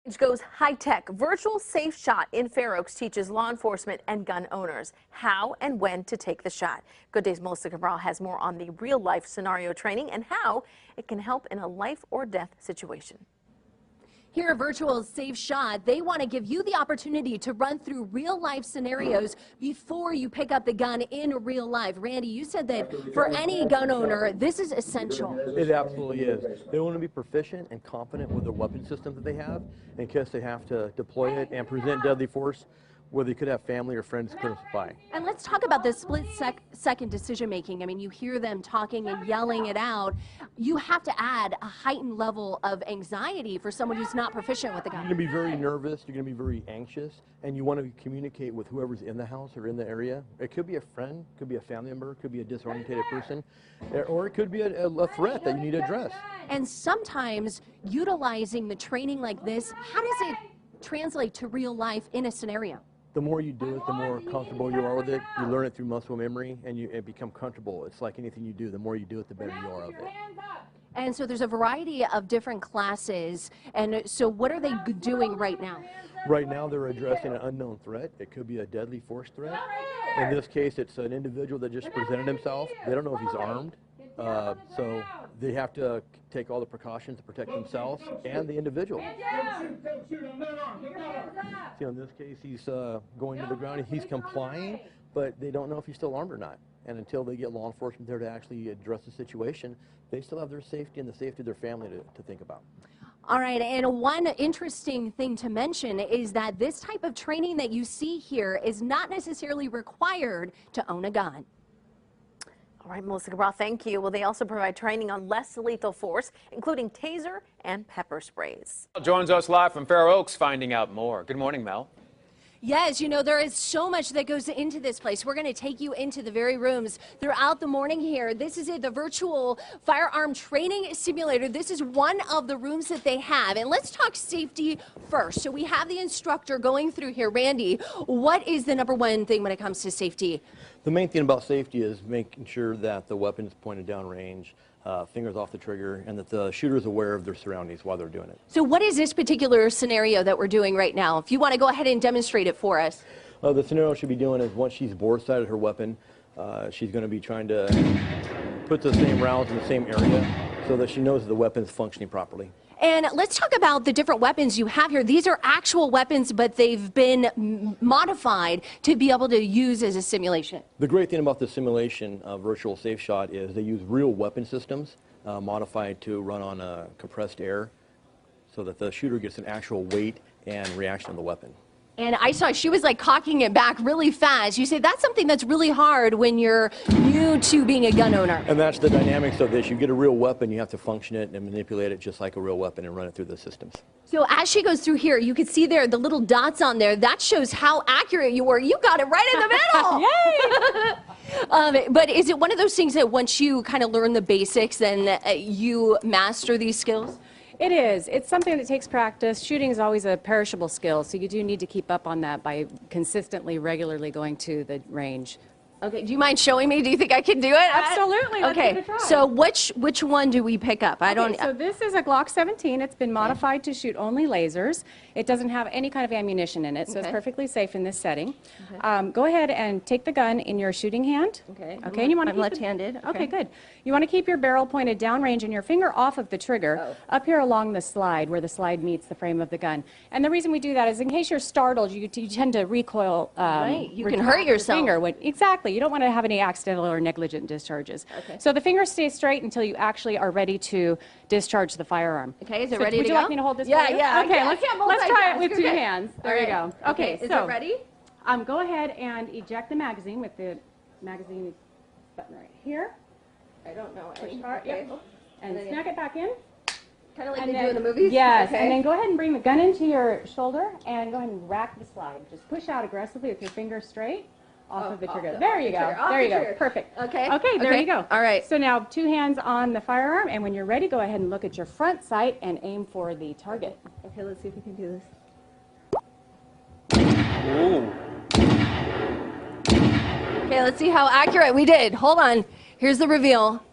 It goes high-tech. Virtual Safe Shot in Fair Oaks teaches law enforcement and gun owners how and when to take the shot. Good Day's Melissa Cabral has more on the real-life scenario training and how it can help in a life or death situation. Here at Virtual Safe Shot, they want to give you the opportunity to run through real-life scenarios before you pick up the gun in real life. Randy, you said that for any gun owner, this is essential. It absolutely is. They want to be proficient and confident with the weapon system that they have in case they have to deploy it and present deadly force where they could have family or friends close by. And let's talk about the split-second decision-making. I mean, you hear them talking and yelling it out. You have to add a heightened level of anxiety for someone who's not proficient with the gun. You're going to be very nervous, you're going to be very anxious, and you want to communicate with whoever's in the house or in the area. It could be a friend, could be a family member, could be a disoriented person, or it could be a threat that you need to address. And sometimes utilizing the training like this, how does it translate to real life in a scenario? The more you do it, the more comfortable you are with it. You learn it through muscle memory, and you become comfortable. It's like anything you do. The more you do it, the better you are of it. And so there's a variety of different classes. And so what are they doing right now? Right now, they're addressing an unknown threat. It could be a deadly force threat. In this case, it's an individual that just presented himself. They don't know if he's armed. So they have to take all the precautions to protect themselves and the individual. See, in this case, he's going to the ground. He's complying, but they don't know if he's still armed or not. And until they get law enforcement there to actually address the situation, they still have their safety and the safety of their family to think about. All right, and one interesting thing to mention is that this type of training that you see here is not necessarily required to own a gun. All right, Melissa Cabral, thank you. Well, they also provide training on less lethal force, including taser and pepper sprays. Joins us live from Fair Oaks, finding out more. Good morning, Mel. Yes, you know, there is so much that goes into this place. We're going to take you into the very rooms throughout the morning here. This is the virtual firearm training simulator. This is one of the rooms that they have. And let's talk safety first. So we have the instructor going through here. Randy, what is the number one thing when it comes to safety? The main thing about safety is making sure that the weapon's pointed down range, fingers off the trigger, and that the shooter is aware of their surroundings while they're doing it. So what is this particular scenario that we're doing right now? If you want to go ahead and demonstrate it for us. The scenario she'll be doing is once she's bore-sighted her weapon, she's going to be trying to put the same rounds in the same area so that she knows that the weapon's functioning properly. And let's talk about the different weapons you have here. These are actual weapons, but they've been modified to be able to use as a simulation. The great thing about the simulation of Virtual Safe Shot is they use real weapon systems modified to run on compressed air so that the shooter gets an actual weight and reaction of the weapon. And I saw she was like cocking it back really fast. You say that's something that's really hard when you're new to being a gun owner. And that's the dynamics of this. You get a real weapon, you have to function it and manipulate it just like a real weapon and run it through the systems. So as she goes through here, you can see there the little dots on there. That shows how accurate you were. You got it right in the middle. Yay! But is it one of those things that once you kind of learn the basics, then you master these skills? It is. It's something that takes practice. Shooting is always a perishable skill, so you do need to keep up on that by consistently, regularly going to the range. Okay, do you mind showing me? Do you think I can do it? Absolutely. Let's give it a try. So which one do we pick up? So this is a Glock 17. It's been modified to shoot only lasers. It doesn't have any kind of ammunition in it, so it's perfectly safe in this setting. Go ahead and take the gun in your shooting hand. Okay. Okay. And you want to I'm left-handed. Okay, good. You want to keep your barrel pointed downrange and your finger off of the trigger up here along the slide where the slide meets the frame of the gun. And the reason we do that is in case you're startled, you tend to recoil. Right. You can hurt yourself. Exactly. You don't want to have any accidental or negligent discharges. Okay. So the finger stays straight until you actually are ready to discharge the firearm. Okay, is it So ready to would you go? like me to hold this Yeah, for you? yeah. Okay, let's try it with two Okay. hands. There you go. Okay, is so it ready? go ahead and eject the magazine with the magazine button right here. I don't know. Push hard, yep. And snag it back in. Kind of like they do in the movies? Yes, Okay. and then go ahead and bring the gun into your shoulder and go ahead and rack the slide. Just push out aggressively with your finger straight off of the trigger. There you go. There you go. Perfect. Okay. Okay, there you go. All right. So now 2 hands on the firearm, and when you're ready, go ahead and look at your front sight and aim for the target. Okay, let's see if we can do this. Ooh. Okay, let's see how accurate we did. Hold on. Here's the reveal.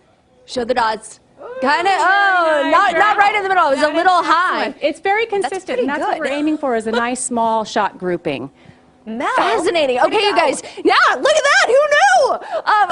Show the dots. Kind of, not right in the middle. It was a little high. It's very consistent, pretty and that's what good. we're aiming for is a nice small shot grouping. Mel. Fascinating. Okay, you guys. Yeah, look at that. Who knew?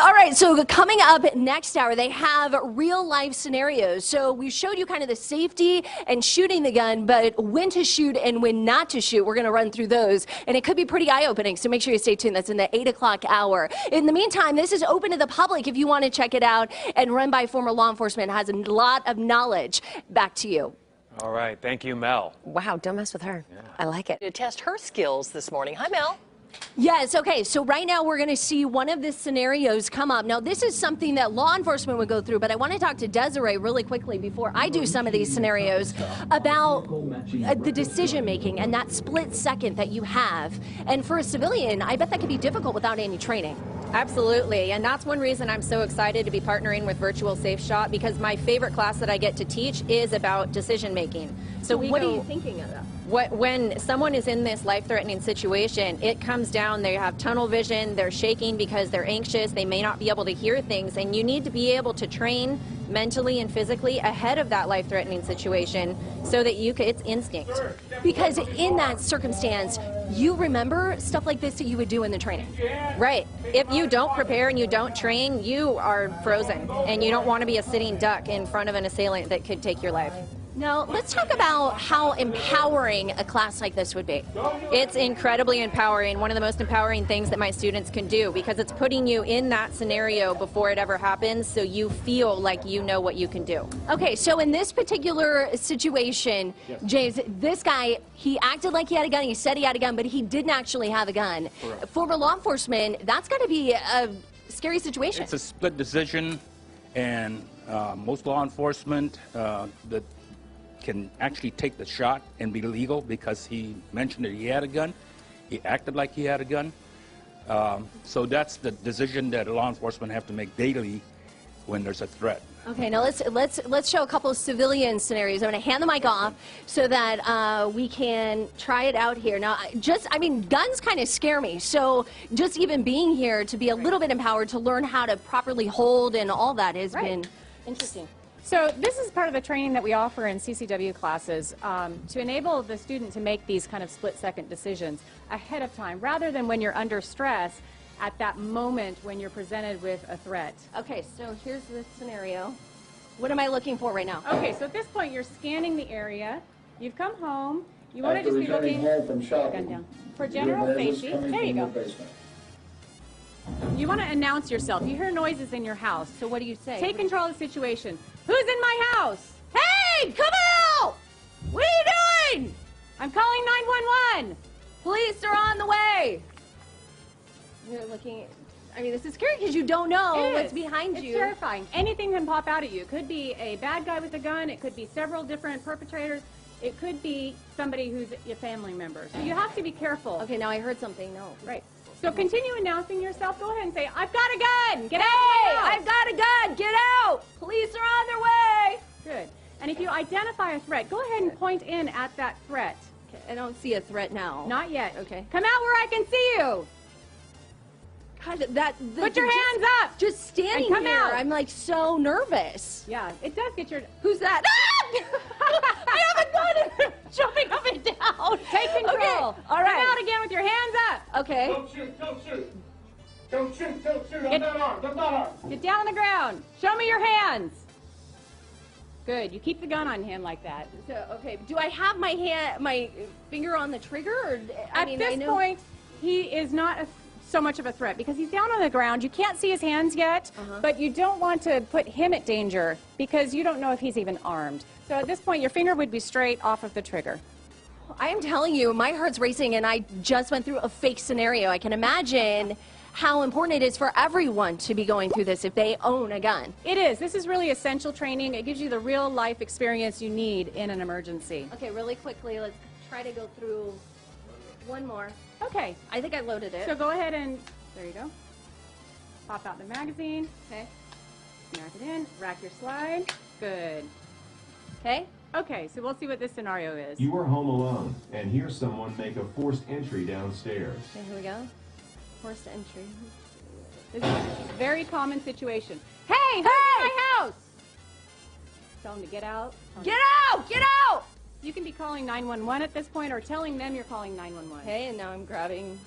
All right, so coming up next hour, they have real life scenarios. So we showed you kind of the safety and shooting the gun, but when to shoot and when not to shoot. We're going to run through those, and it could be pretty eye-opening, so make sure you stay tuned. That's in the 8 o'clock hour. In the meantime, this is open to the public if you want to check it out, and run by former law enforcement. It has a lot of knowledge. Back to you. All right, thank you, Mel. Wow, don't mess with her. I like it. To test her skills this morning. Hi, Mel. Yes, okay, so right now we're going to see one of the scenarios come up. Now, this is something that law enforcement would go through, but I want to talk to Desiree really quickly before I do some of these scenarios about the decision making and that split second that you have. And for a civilian, I bet that could be difficult without any training. Absolutely, and that's one reason I'm so excited to be partnering with Virtual Safe Shot, because my favorite class that I get to teach is about decision making. So what are you thinking of? When someone is in this life-threatening situation, it comes down, they have tunnel vision, they're shaking because they're anxious, they may not be able to hear things, and you need to be able to train mentally and physically ahead of that life-threatening situation so that it's instinct. Because in that circumstance, you remember stuff like this that you would do in the training. Right. If you don't prepare and you don't train, you are frozen, and you don't want to be a sitting duck in front of an assailant that could take your life. Now, let's talk about how empowering a class like this would be. It's incredibly empowering, one of the most empowering things that my students can do, because it's putting you in that scenario before it ever happens, so you feel like you know what you can do. Okay, so in this particular situation, James, this guy, he acted like he had a gun, he said he had a gun, but he didn't actually have a gun. Correct. For law enforcement, that's got to be a scary situation. It's a split decision, and most law enforcement that can actually take the shot and be legal because he mentioned that he had a gun. He acted like he had a gun. So that's the decision that law enforcement have to make daily when there's a threat. Okay, now let's show a couple of civilian scenarios. I'm going to hand the mic off so that we can try it out here. Now, I mean, guns kind of scare me. So just even being here to be a little bit empowered to learn how to properly hold and all that has been interesting. So this is part of the training that we offer in CCW classes to enable the student to make these kind of split-second decisions ahead of time, rather than when you're under stress at that moment when you're presented with a threat. Okay, so here's the scenario. What am I looking for right now? Okay, so at this point you're scanning the area. You've come home. You want to just be looking from shopping, gun down. For general safety. There you go. You want to announce yourself. You hear noises in your house. So what do you say? Take control of the situation. Who's in my house? Hey, come out! What are you doing? I'm calling 911. Police are on the way. You're looking. I mean, this is scary because you don't know what's behind you. It's terrifying. Anything can pop out at you. It could be a bad guy with a gun. It could be several different perpetrators. It could be somebody who's a family member. So you have to be careful. Okay, now I heard something. No. Right. So continue announcing yourself. Go ahead and say, I've got a gun. Get out. Hey, I've got a gun. Get out. Police are on their way. Good. And if you identify a threat, go ahead and point in at that threat. Okay, I don't see a threat now. Not yet. Okay. Come out where I can see you. God, Put your hands up. Just standing And come here, out. I'm like so nervous. Yeah, it does get your... Who's that? Ah! I have a gun and I'm jumping up and down. Take control. Okay. All right. Come out again with your hands up. Okay. Don't shoot, don't shoot. Don't shoot, don't shoot. I'm not armed, I'm not armed. Get down on the ground. Show me your hands. Good. You keep the gun on him like that. So, okay. Do I have my finger on the trigger? Or, I At mean, this I know... point, he is not so much of a threat because he's down on the ground. You can't see his hands yet, but you don't want to put him at danger because you don't know if he's even armed. So at this point, your finger would be straight off of the trigger. I am telling you, my heart's racing, and I just went through a fake scenario. I can imagine how important it is for everyone to be going through this if they own a gun. It is. This is really essential training. It gives you the real life experience you need in an emergency. Okay, really quickly, let's try to go through one more. Okay. I think I loaded it. So go ahead and, there you go. Pop out the magazine. Okay. Snap it in. Rack your slide. Good. Okay. Okay, so we'll see what this scenario is. You are home alone and hear someone make a forced entry downstairs. Okay, here we go. Forced entry. This is a very common situation. Hey, who's in my house? tell them to get out. Get out! Get out! You can be calling 911 at this point or telling them you're calling 911. Okay, and now I'm grabbing.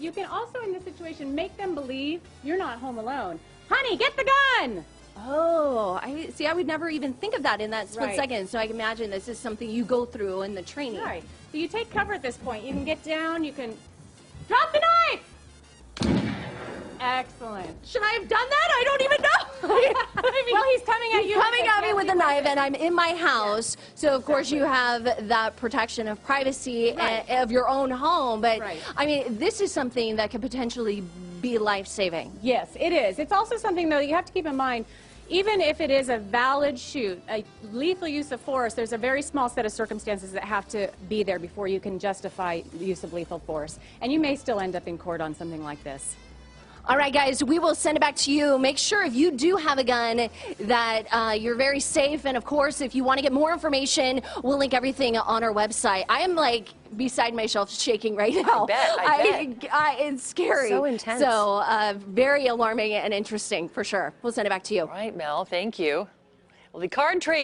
You can also, in this situation, make them believe you're not home alone. Honey, get the gun! Oh, I see. I would never even think of that in that split Right. second. So I can imagine this is something you go through in the training. Right. So you take cover at this point. You can get down, you can drop the knife! Excellent. Should I have done that? I don't even know. Well, he's coming at you. Coming at me with a knife, and I'm in my house. So of course you have that protection of privacy Right. of your own home. But Right. I mean, this is something that could potentially be life-saving. Yes, it is. It's also something, though, you have to keep in mind. Even if it is a valid shoot, a lethal use of force, there's a very small set of circumstances that have to be there before you can justify the use of lethal force. And you may still end up in court on something like this. All right, guys, we will send it back to you. Make sure if you do have a gun that you're very safe. And, of course, if you want to get more information, we'll link everything on our website. I am, like, beside myself shaking right now. I bet. It's scary. So intense. So very alarming and interesting, for sure. We'll send it back to you. All right, Mel, thank you. Well, the card trade.